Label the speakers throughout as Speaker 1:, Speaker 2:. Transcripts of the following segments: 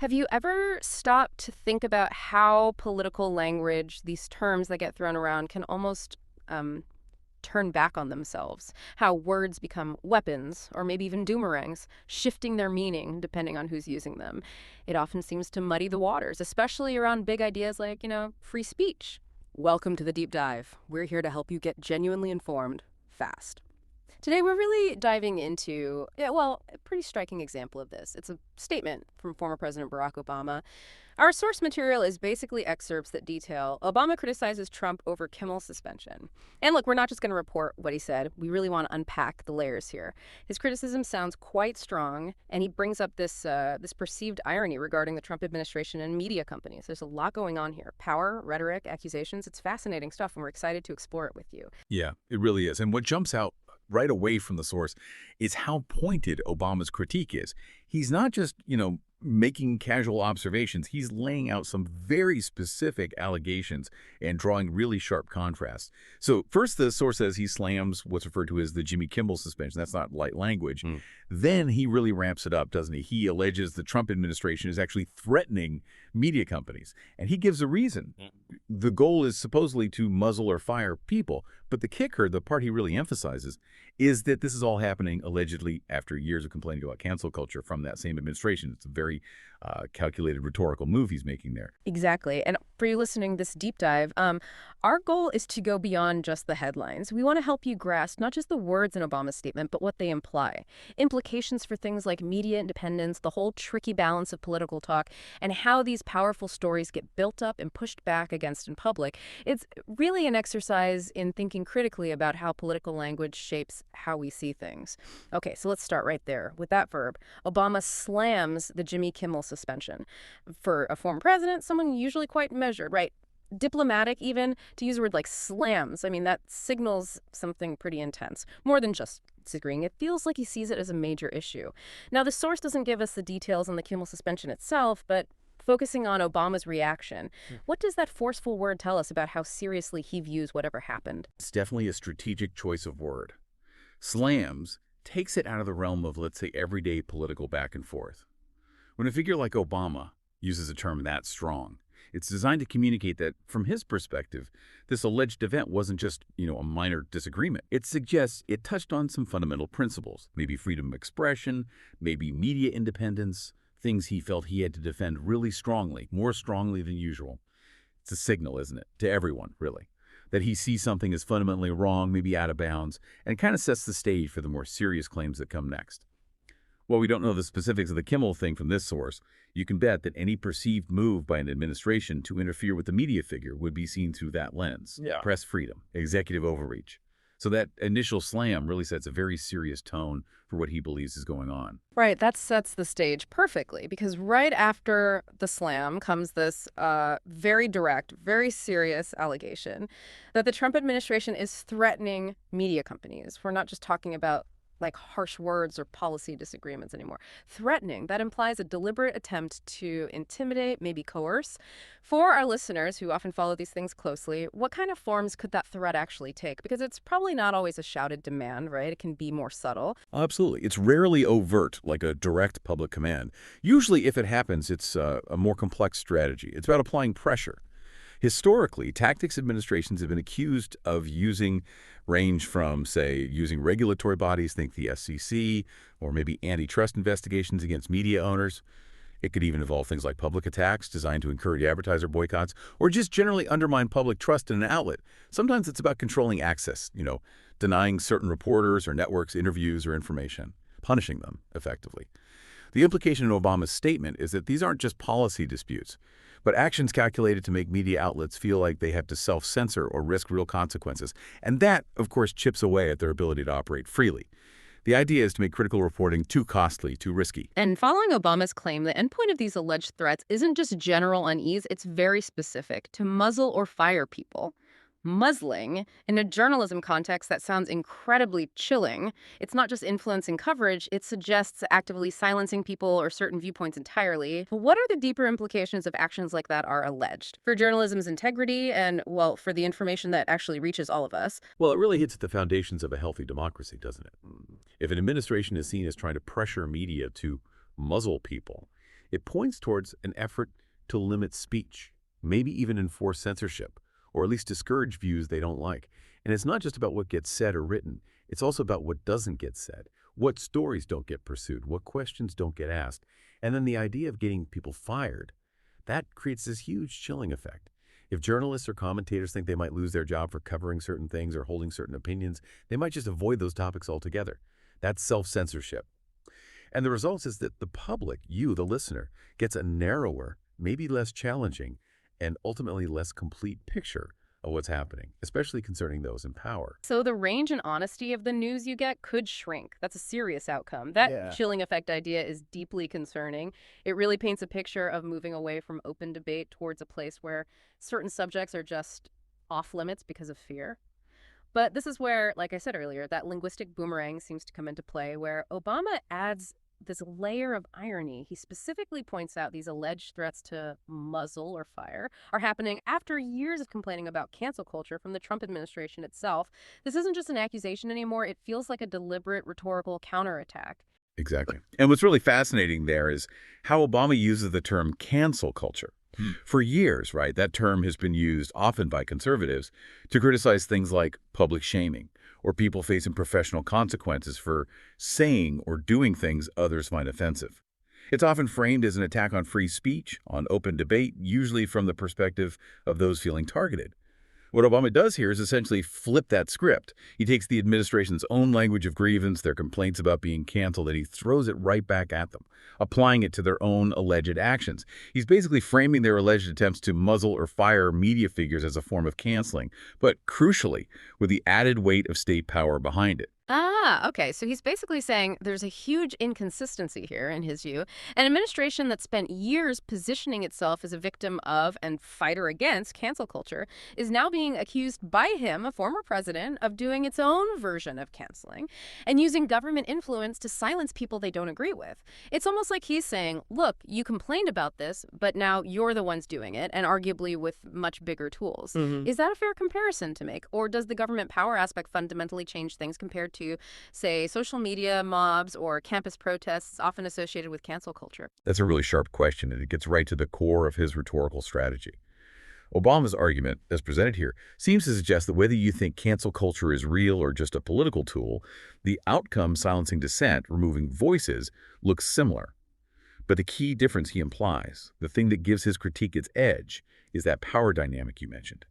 Speaker 1: Have you ever stopped to think about how political language, these terms that get thrown around, can almost um, turn back on themselves? How words become weapons or maybe even doomerangs, shifting their meaning depending on who's using them. It often seems to muddy the waters, especially around big ideas like, free speech. Welcome to the deep dive. We're here to help you get genuinely informed fast. Today, we're really diving into, yeah, well, a pretty striking example of this. It's a statement from former President Barack Obama. Our source material is basically excerpts that detail Obama criticizes Trump over Kimmel's suspension. And look, we're not just going to report what he said. We really want to unpack the layers here. His criticism sounds quite strong, and he brings up this perceived irony regarding the Trump administration and media companies. There's a lot going on here. Power, rhetoric, accusations. It's fascinating stuff, and we're excited to explore it with you.
Speaker 2: Yeah, it really is. And what jumps out right away from the source is how pointed Obama's critique is. He's not just, making casual observations. He's laying out some very specific allegations and drawing really sharp contrasts. So first, the source says he slams what's referred to as the Jimmy Kimmel suspension. That's not light language. Then he really ramps it up, doesn't he? He alleges the Trump administration is actually threatening media companies. And he gives a reason. The goal is supposedly to muzzle or fire people. But the kicker, the part he really emphasizes, is that this is all happening allegedly after years of complaining about cancel culture from that same administration. It's a very calculated rhetorical move he's making there.
Speaker 1: Exactly. And for you listening this deep dive, our goal is to go beyond just the headlines. We want to help you grasp not just the words in Obama's statement, but what they imply. Implications for things like media independence, the whole tricky balance of political talk, and how these powerful stories get built up and pushed back against in public. It's really an exercise in thinking critically about how political language shapes how we see things. Okay, so let's start right there with that verb. Obama slams the Jimmy Kimmel suspension. For a former president, someone usually quite measured, right? Diplomatic even, to use a word like slams. I mean, that signals something pretty intense. More than just disagreeing. It feels like he sees it as a major issue. Now, the source doesn't give us the details on the Kimmel suspension itself, but focusing on Obama's reaction, what does that forceful word tell us about how seriously he views whatever happened?
Speaker 2: It's definitely a strategic choice of word. Slams takes it out of the realm of, let's say, everyday political back and forth. When a figure like Obama uses a term that strong, it's designed to communicate that, from his perspective, this alleged event wasn't just, a minor disagreement. It suggests it touched on some fundamental principles, maybe freedom of expression, maybe media independence, things he felt he had to defend really strongly, more strongly than usual. It's a signal, isn't it, to everyone, really, that he sees something as fundamentally wrong, maybe out of bounds, and it kind of sets the stage for the more serious claims that come next. While we don't know the specifics of the Kimmel thing from this source, you can bet that any perceived move by an administration to interfere with the media figure would be seen through that lens.
Speaker 3: Yeah.
Speaker 2: Press freedom, executive overreach. So that initial slam really sets a very serious tone for what he believes is going on.
Speaker 1: Right, that sets the stage perfectly, because right after the slam comes this very direct, very serious allegation that the Trump administration is threatening media companies. We're not just talking about like harsh words or policy disagreements anymore. Threatening, that implies a deliberate attempt to intimidate, maybe coerce. For our listeners who often follow these things closely, what kind of forms could that threat actually take? Because it's probably not always a shouted demand, right? It can be more subtle.
Speaker 2: Absolutely. It's rarely overt, like a direct public command. Usually, if it happens, it's a more complex strategy. It's about applying pressure. Historically, tactics administrations have been accused of using range from, say, using regulatory bodies, think the SEC, or maybe antitrust investigations against media owners. It could even involve things like public attacks designed to encourage advertiser boycotts, or just generally undermine public trust in an outlet. Sometimes it's about controlling access, denying certain reporters or networks interviews or information, punishing them effectively. The implication in Obama's statement is that these aren't just policy disputes, but actions calculated to make media outlets feel like they have to self-censor or risk real consequences. And that, of course, chips away at their ability to operate freely. The idea is to make critical reporting too costly, too risky.
Speaker 1: And following Obama's claim, the endpoint of these alleged threats isn't just general unease, it's very specific: to muzzle or fire people. Muzzling, in a journalism context, that sounds incredibly chilling. It's not just influencing coverage, it suggests actively silencing people or certain viewpoints entirely. But what are the deeper implications of actions like that are alleged? For journalism's integrity and, well, for the information that actually reaches all of us.
Speaker 3: Well, it really hits at the foundations of a healthy democracy, doesn't it? If an administration is seen as trying to pressure media to muzzle people, It points towards an effort to limit speech, maybe even enforce censorship, or at least discourage views they don't like. And it's not just about what gets said or written, it's also about what doesn't get said, what stories don't get pursued, what questions don't get asked. And then the idea of getting people fired, that creates this huge chilling effect. If journalists or commentators think they might lose their job for covering certain things or holding certain opinions, they might just avoid those topics altogether. That's self-censorship. And the result is that the public, you, the listener, gets a narrower, maybe less challenging, and ultimately less complete picture of what's happening, especially concerning those in power.
Speaker 1: So the range and honesty of the news you get could shrink. That's a serious outcome. That
Speaker 2: Yeah.
Speaker 1: chilling effect idea is deeply concerning. It really paints a picture of moving away from open debate towards a place where certain subjects are just off limits because of fear. But this is where, like I said earlier, that linguistic boomerang seems to come into play, where Obama adds this layer of irony. He specifically points out these alleged threats to muzzle or fire are happening after years of complaining about cancel culture from the Trump administration itself. This isn't just an accusation anymore. It feels like a deliberate rhetorical counterattack.
Speaker 2: Exactly. And what's really fascinating there is how Obama uses the term cancel culture. For years, right, that term has been used often by conservatives to criticize things like public shaming or people facing professional consequences for saying or doing things others find offensive. It's often framed as an attack on free speech, on open debate, usually from the perspective of those feeling targeted. What Obama does here is essentially flip that script. He takes the administration's own language of grievance, their complaints about being canceled, and he throws it right back at them, applying it to their own alleged actions. He's basically framing their alleged attempts to muzzle or fire media figures as a form of canceling, but crucially, with the added weight of state power behind it.
Speaker 1: Ah, okay. So he's basically saying there's a huge inconsistency here, in his view. An administration that spent years positioning itself as a victim of and fighter against cancel culture is now being accused by him, a former president, of doing its own version of canceling and using government influence to silence people they don't agree with. It's almost like he's saying, look, you complained about this, but now you're the ones doing it, and arguably with much bigger tools. Is that a fair comparison to make? Or does the government power aspect fundamentally change things compared to, say, social media mobs or campus protests often associated with cancel culture?
Speaker 2: That's a really sharp question, and it gets right to the core of his rhetorical strategy. Obama's argument, as presented here, seems to suggest that whether you think cancel culture is real or just a political tool, the outcome silencing dissent, removing voices, looks similar. But the key difference he implies, the thing that gives his critique its edge, is that power dynamic you mentioned.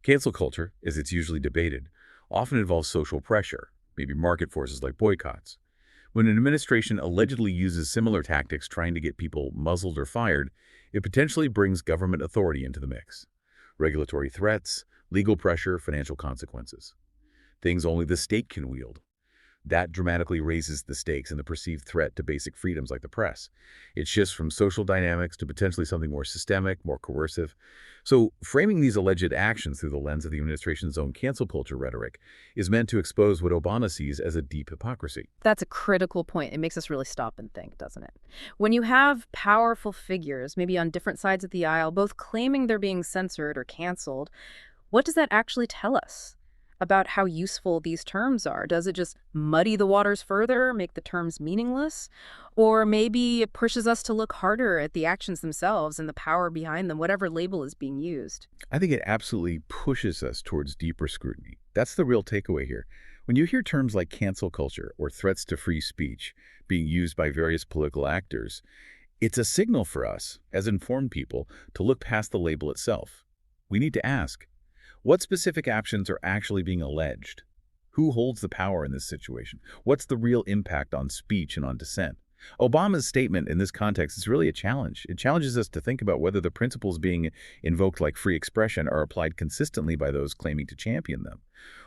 Speaker 2: Cancel culture, as it's usually debated, often involves social pressure, maybe market forces like boycotts. When an administration allegedly uses similar tactics trying to get people muzzled or fired, it potentially brings government authority into the mix. Regulatory threats, legal pressure, financial consequences. Things only the state can wield. That dramatically raises the stakes and the perceived threat to basic freedoms like the press. It shifts from social dynamics to potentially something more systemic, more coercive. So framing these alleged actions through the lens of the administration's own cancel culture rhetoric is meant to expose what Obama sees as a deep hypocrisy.
Speaker 1: That's a critical point. It makes us really stop and think, doesn't it? When you have powerful figures, maybe on different sides of the aisle, both claiming they're being censored or canceled, what does that actually tell us about how useful these terms are? Does it just muddy the waters further, make the terms meaningless? Or maybe it pushes us to look harder at the actions themselves and the power behind them, whatever label is being used?
Speaker 2: I think it absolutely pushes us towards deeper scrutiny. That's the real takeaway here. When you hear terms like cancel culture or threats to free speech being used by various political actors, it's a signal for us, as informed people, to look past the label itself. We need to ask, what specific actions are actually being alleged? Who holds the power in this situation? What's the real impact on speech and on dissent? Obama's statement in this context is really a challenge. It challenges us to think about whether the principles being invoked like free expression are applied consistently by those claiming to champion them.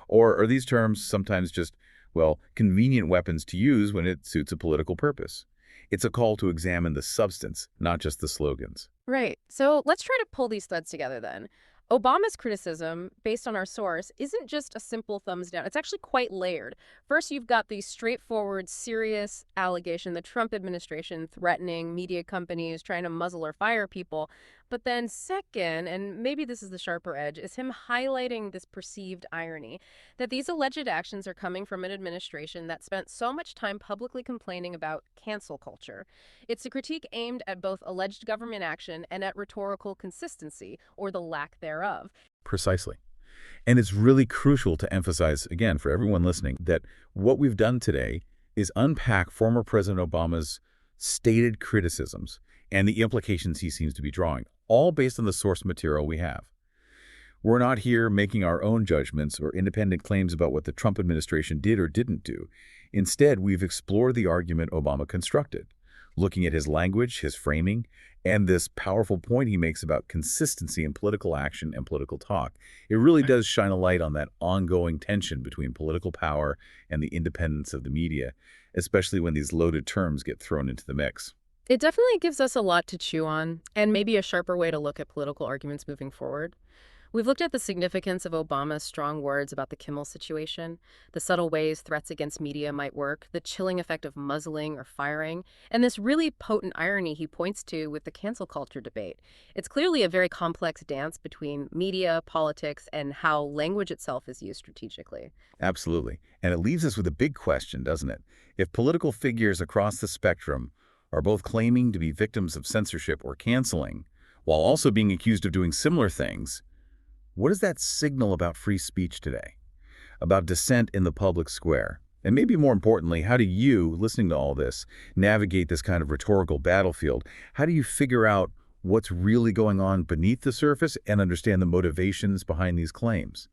Speaker 2: Or are these terms sometimes just, well, convenient weapons to use when it suits a political purpose? It's a call to examine the substance, not just the slogans.
Speaker 1: Right. So let's try to pull these threads together then. Obama's criticism, based on our source, isn't just a simple thumbs down. It's actually quite layered. First, you've got the straightforward, serious allegation, the Trump administration threatening media companies, trying to muzzle or fire people. But then second, and maybe this is the sharper edge, is him highlighting this perceived irony that these alleged actions are coming from an administration that spent so much time publicly complaining about cancel culture. It's a critique aimed at both alleged government action and at rhetorical consistency, or the lack thereof.
Speaker 2: Precisely. And it's really crucial to emphasize, again, for everyone listening, that what we've done today is unpack former President Obama's stated criticisms and the implications he seems to be drawing, all based on the source material we have. We're not here making our own judgments or independent claims about what the Trump administration did or didn't do. Instead, we've explored the argument Obama constructed, looking at his language, his framing, and this powerful point he makes about consistency in political action and political talk. It really does shine a light on that ongoing tension between political power and the independence of the media, especially when these loaded terms get thrown into the mix.
Speaker 1: It definitely gives us a lot to chew on, and maybe a sharper way to look at political arguments moving forward. We've looked at the significance of Obama's strong words about the Kimmel situation, the subtle ways threats against media might work, the chilling effect of muzzling or firing, and this really potent irony he points to with the cancel culture debate. It's clearly a very complex dance between media, politics, and how language itself is used strategically.
Speaker 2: Absolutely. And it leaves us with a big question, doesn't it? If political figures across the spectrum are both claiming to be victims of censorship or canceling, while also being accused of doing similar things, what does that signal about free speech today? About dissent in the public square? And maybe more importantly, how do you, listening to all this, navigate this kind of rhetorical battlefield? How do you figure out what's really going on beneath the surface and understand the motivations behind these claims?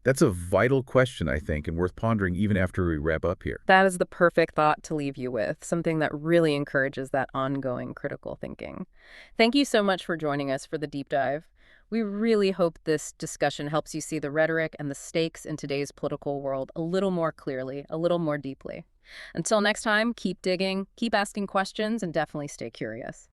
Speaker 2: That's a vital question, I think, and worth pondering even after we wrap up here.
Speaker 1: That is the perfect thought to leave you with, something that really encourages that ongoing critical thinking. Thank you so much for joining us for the deep dive. We really hope this discussion helps you see the rhetoric and the stakes in today's political world a little more clearly, a little more deeply. Until next time, keep digging, keep asking questions, and definitely stay curious.